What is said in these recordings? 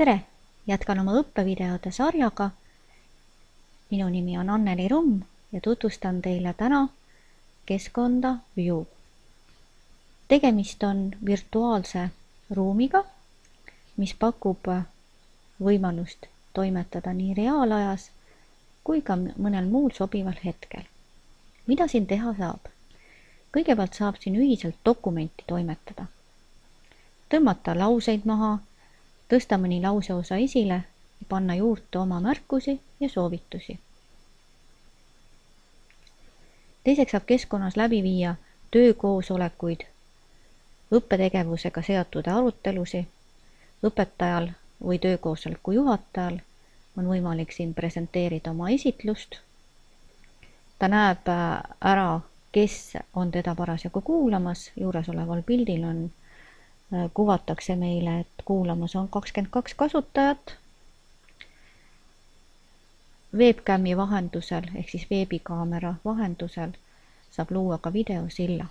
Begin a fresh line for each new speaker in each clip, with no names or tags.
Tere! Jätkan oma õppevideode sarjaga. Minu nimi on Anneli Rumm ja tutvustan teile täna keskkonda Vue. Tegemist on virtuaalse ruumiga, mis pakub võimalust toimetada nii reaalajas kui ka mõnel muul sobival hetkel. Mida siin teha saab? Kõigepealt saab siin ühiselt dokumenti toimetada. Tõmmata lauseid maha, tõsta mõni lauseosa esile ja panna juurde oma märkusi ja soovitusi. Teiseks saab keskkonnas läbi viia töökoosolekuid, õppetegevusega seotud arutelusi. Õpetajal või töökoosoleku juhatajal on võimalik siin presenteerida oma esitlust. Ta näeb ära, kes on teda parasjagu kuulamas. Juuresoleval pildil kuvatakse meile, et kuulamas on 22 kasutajat. Webcami vahendusel ehk siis veebikaamera vahendusel saab luua ka videosilla.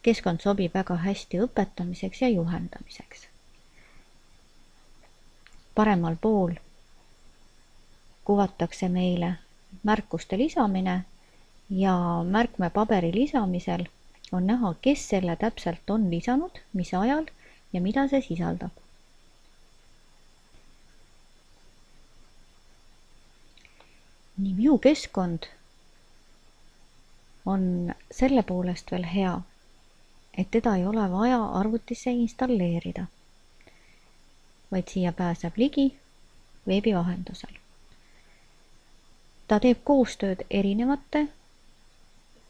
Keskkond sobib väga hästi õpetamiseks ja juhendamiseks. Paremal pool kuvatakse meile märkuste lisamine ja märkmepaberi lisamisel on näha, kes selle täpselt on lisanud, mis ajal ja mida see sisaldab. Nii Vue keskkond on selle poolest veel hea, et teda ei ole vaja arvutisse installeerida, vaid siia pääseb ligi veebi vahendusel. Ta teeb koostööd erinevate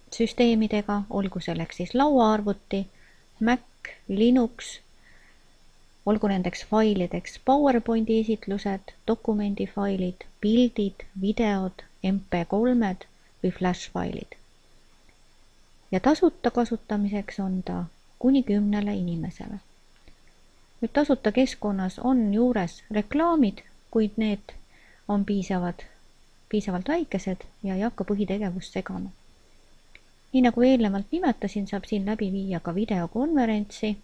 süsteemidega, olgu selleks siis lauaarvuti, Mac, Linux, olgu nendeks failideks PowerPointi esitlused, dokumendifailid, pildid, videod, MP3-d või Flash-failid. Ja tasuta kasutamiseks on ta kuni 10 inimesele. Nüüd tasuta keskkonnas on juures reklaamid, kuid need on piisavalt väikesed ja ei hakka põhitegevust segama. Nii nagu eelnevalt nimetasin, saab siin läbi viia ka videokonverentsi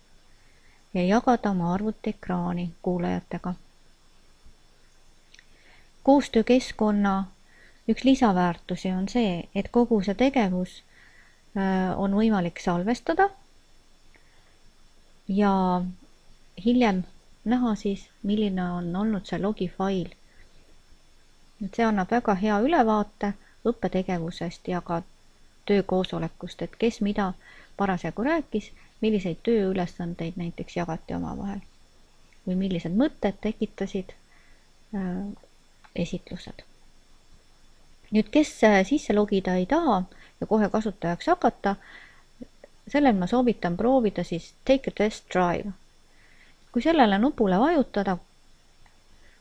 ja jagada oma arvutiekraani kuulajatega. Koostöökeskkonna üks lisaväärtusi on see, et kogu see tegevus on võimalik salvestada ja hiljem näha siis, milline on olnud see logifail. See annab väga hea ülevaate õppetegevusest ja ka töökoosolekust, et kes mida parasjagu rääkis, milliseid tööülesandeid näiteks jagati omavahel või millised mõtted tekitasid esitlused. Nüüd, kes sisse logida ei taha ja kohe kasutajaks hakata, sellel ma soovitan proovida siis Take a Test Drive. Kui sellele nupule vajutada,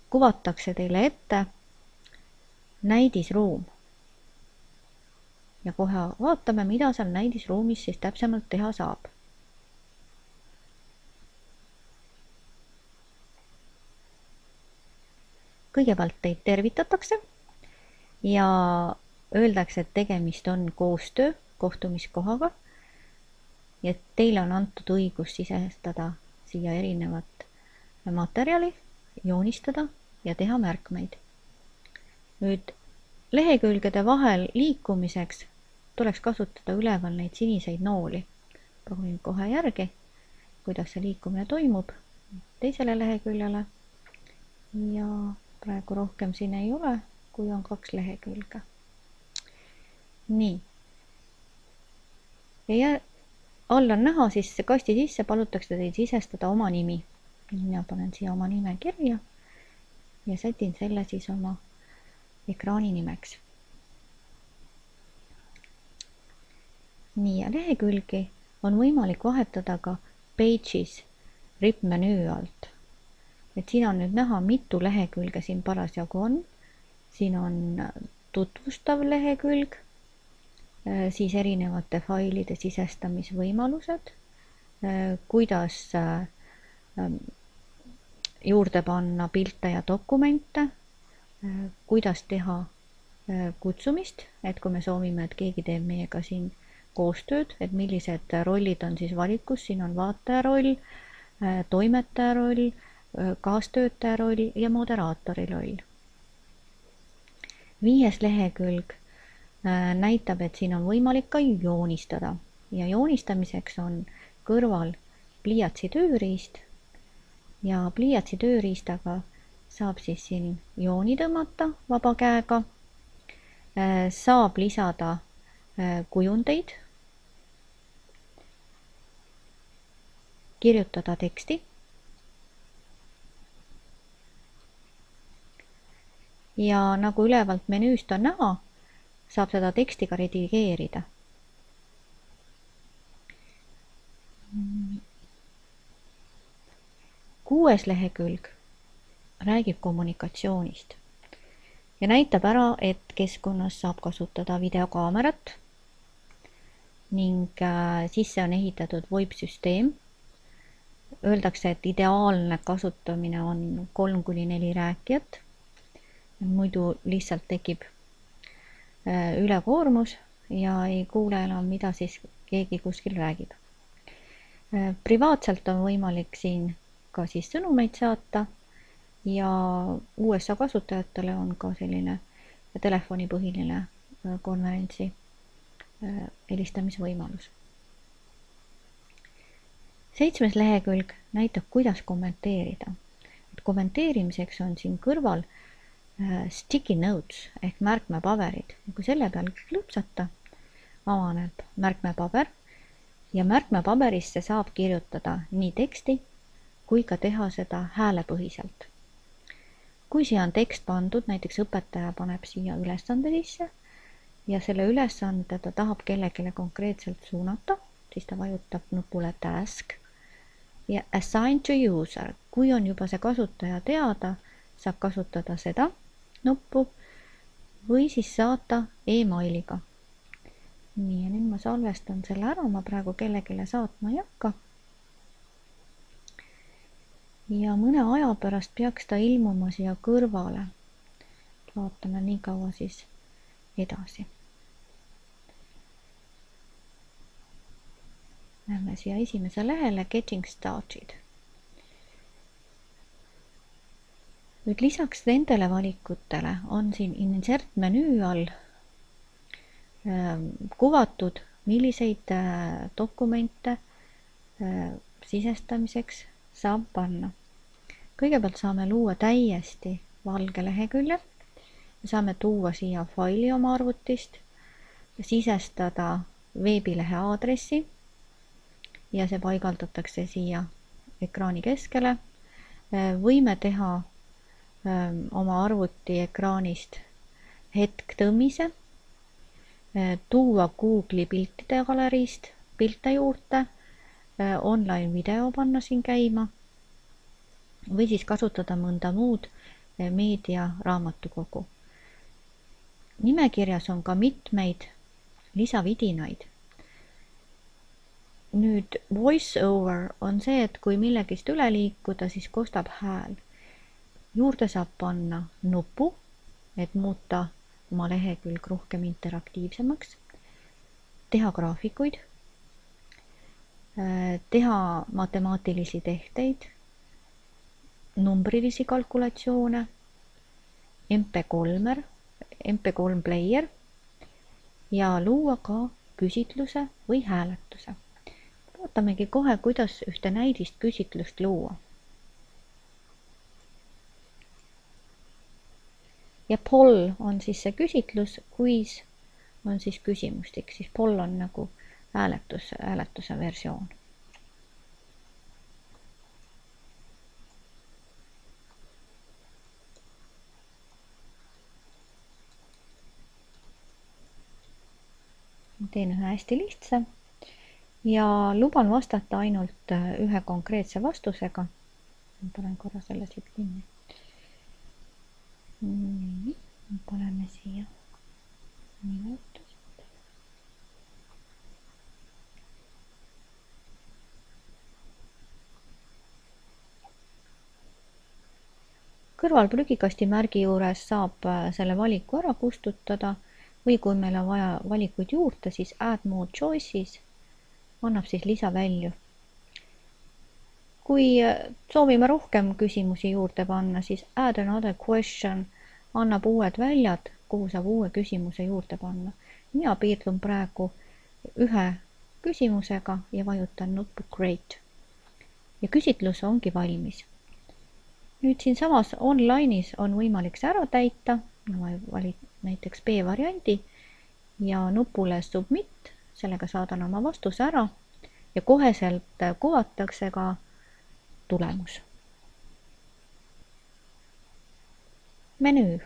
kuvatakse teile ette näidisruum. Ja kohe vaatame, mida seal näidisruumis siis täpsemalt teha saab. Kõigepealt teid tervitatakse ja öeldakse, et tegemist on koostöö kohtumiskohaga ja teile on antud õigus sisestada siia erinevat materjali, joonistada ja teha märkmeid. Nüüd lehekülgede vahel liikumiseks tuleks kasutada üleval neid siniseid nooli. Proovin kohe järgi, kuidas see liikumine toimub teisele leheküljele. Ja praegu rohkem siin ei ole, kui on 2 lehekülge. Nii. Ja all on näha, siis kasti sisse palutakse teid sisestada oma nimi. Mina panen siia oma nime kirja ja sätin selle siis oma ekraani nimeks. Nii, ja lehekülgi on võimalik vahetada ka Pages rippmenüü alt. Et siin on nüüd näha, mitu lehekülge siin parasjagu on. Siin on tutvustav lehekülg, siis erinevate failide sisestamisvõimalused, kuidas juurde panna pilte ja dokumente, kuidas teha kutsumist, et kui me soovime, et keegi teeb meiega siin koostööd, et millised rollid on siis valikus, siin on vaataja roll, toimetaja roll, kaastöötaja roll ja moderaatori roll. 5. lehekülg näitab, et siin on võimalik ka joonistada ja joonistamiseks on kõrval pliiatsi tööriist ja pliiatsi tööriistaga saab siis siin jooni tõmmata vaba käega, saab lisada kujundeid, kirjutada teksti ja nagu ülevalt menüüst on näha, saab seda teksti ka redigeerida. Kuues lehekülg räägib kommunikatsioonist ja näitab ära, et keskkonnas saab kasutada videokaamerat ning sisse on ehitatud VoIP-süsteem. Öeldakse, et ideaalne kasutamine on 3–4 rääkijat. Muidu lihtsalt tekib ülekoormus ja ei kuule enam, mida siis keegi kuskil räägib. Privaatselt on võimalik siin ka siis sõnumeid saata ja USA kasutajatele on ka selline telefonipõhiline konverentsi helistamisvõimalus. 7. lehekülg näitab, kuidas kommenteerida. Kommenteerimiseks on siin kõrval sticky notes ehk märkmepaberid. Kui selle peal klõpsata, avaneb märkmepaber ja märkmepaberisse saab kirjutada nii teksti kui ka teha seda häälepõhiselt. Kui siia on tekst pandud, näiteks õpetaja paneb siia ülesande sisse ja selle ülesande ta tahab kellelegi konkreetselt suunata, siis ta vajutab nupule task ja assign to user. Kui on juba see kasutaja teada, saab kasutada seda nuppu või siis saata e-mailiga. Nii, ja nüüd ma salvestan selle ära, ma praegu kellelegi saatma ei hakka. Ja mõne aja pärast peaks ta ilmuma siia kõrvale. Vaatame nii kaua siis edasi. Lähme siia esimese lehele Getting Started. Nüüd lisaks nendele valikutele on siin insert menüü all kuvatud, milliseid dokumente sisestamiseks saab panna. Kõigepealt saame luua täiesti valge lehekülje. Saame tuua siia faili oma arvutist, sisestada veebilehe aadressi ja see paigaldatakse siia ekraani keskele. Võime teha oma arvuti ekraanist hetktõmmise, tuua Google'i piltide galeriist pilte juurde, online video panna siin käima või siis kasutada mõnda muud meedia raamatukogu. Nimekirjas on ka mitmeid lisavidinaid. Nüüd voice over on see, et kui millegist üle liikuda, siis kostab hääl. Juurde saab panna nupu, et muuta oma lehekülg rohkem interaktiivsemaks, teha graafikuid, teha matemaatilisi tehteid, numbrilisi kalkulatsioone, MP3 player ja luua ka küsitluse või hääletuse. Vaatamegi kohe, kuidas ühte näidist küsitlust luua. Ja poll on siis see küsitlus, quiz on siis küsimustik, siis poll on nagu hääletuse versioon. Teen ühe hästi lihtsa ja luban vastata ainult ühe konkreetse vastusega. Panen korra selle siit kinni. Nii, paneme siia nimetust. Kõrval prügikasti märgi juures saab selle valiku ära kustutada või kui meil on vaja valikuid juurde, siis add more choices annab siis lisavälju. Kui soovime rohkem küsimusi juurde panna, siis add another question annab uued väljad, kuhu saab uue küsimuse juurde panna. Mina piirdun praegu ühe küsimusega ja vajutan nuppu Great. Ja küsitlus ongi valmis. Nüüd siin samas online'is on võimalik see ära täita. Ma valin näiteks B-variandi ja nupule Submit, sellega saadan oma vastuse ära ja koheselt kuvatakse ka tulemus. Menüü.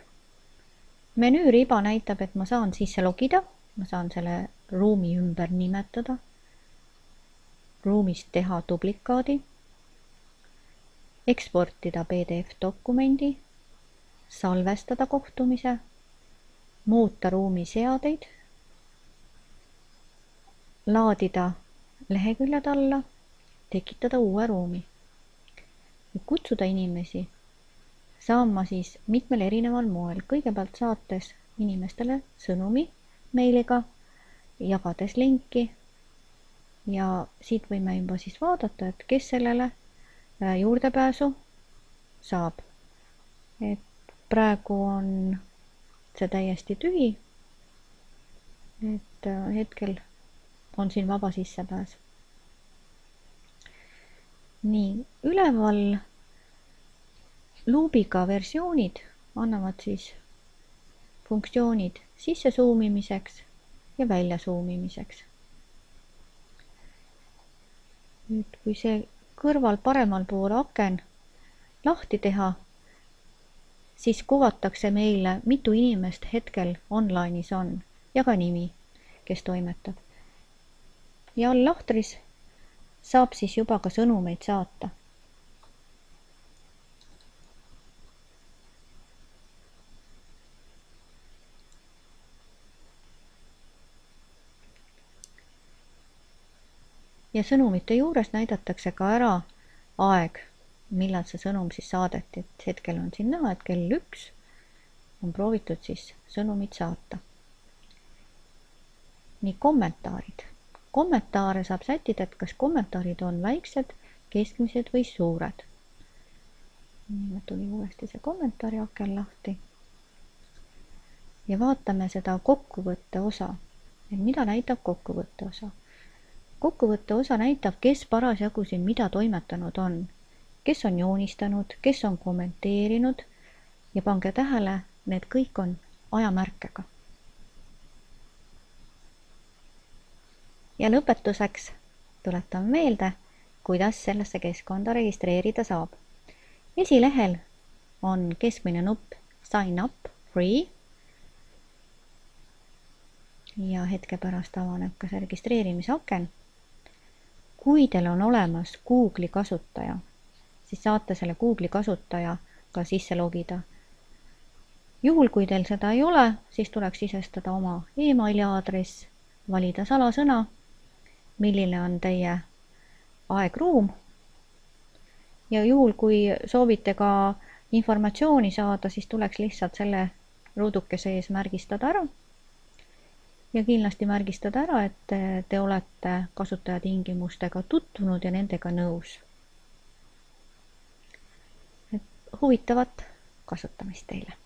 Menüüriba näitab, et ma saan sisse logida, ma saan selle ruumi ümber nimetada, ruumist teha duplikaadi, eksportida PDF-dokumendi, salvestada kohtumise, muuta ruumi seadeid, laadida leheküljed alla, tekitada uue ruumi. Kutsuda inimesi saan ma siis mitmel erineval moel. Kõigepealt saates inimestele sõnumi meiliga, jagades linki ja siit võime juba siis vaadata, et kes sellele juurdepääsu saab. Et praegu on see täiesti tühi, et hetkel on siin vaba sissepääs. Nii, üleval luubiga versioonid annavad siis funktsioonid sisse suumimiseks ja välja suumimiseks. Nüüd, kui see kõrval paremal pool aken lahti teha, siis kuvatakse meile, mitu inimest hetkel online'is on ja ka nimi, kes toimetab. Ja all lahtris saab siis juba ka sõnumeid saata. Ja sõnumite juures näidatakse ka ära aeg, millal see sõnum siis saadeti. Et hetkel on siin näha, et kell 1 on proovitud siis sõnumit saata. Nii, kommentaarid. Kommentaare saab sättida, et kas kommentaarid on väiksed, keskmised või suured. Nii, tuli uuesti see kommentaari aken lahti. Ja vaatame seda kokkuvõtte osa. Et mida näitab kokkuvõtte osa? Kokkuvõtte osa näitab, kes parasjagu siin mida toimetanud on. Kes on joonistanud, kes on kommenteerinud ja pange tähele, need kõik on ajamärkega. Ja lõpetuseks tuletan meelde, kuidas sellesse keskkonda registreerida saab. Esilehel on keskmine nupp Sign up free ja hetke pärast avaneb ka see registreerimisaken. Kui teil on olemas Google'i kasutaja, siis saate selle Google'i kasutaja ka sisse logida. Juhul, kui teil seda ei ole, siis tuleks sisestada oma e-maili aadress, valida salasõna, milline on teie aegruum. Ja juhul, kui soovite ka informatsiooni saada, siis tuleks lihtsalt selle ruudukese ees märgistada ära. Ja kindlasti märgistada ära, et te olete kasutajatingimustega tutvunud ja nendega nõus. Huvitavat kasutamist teile!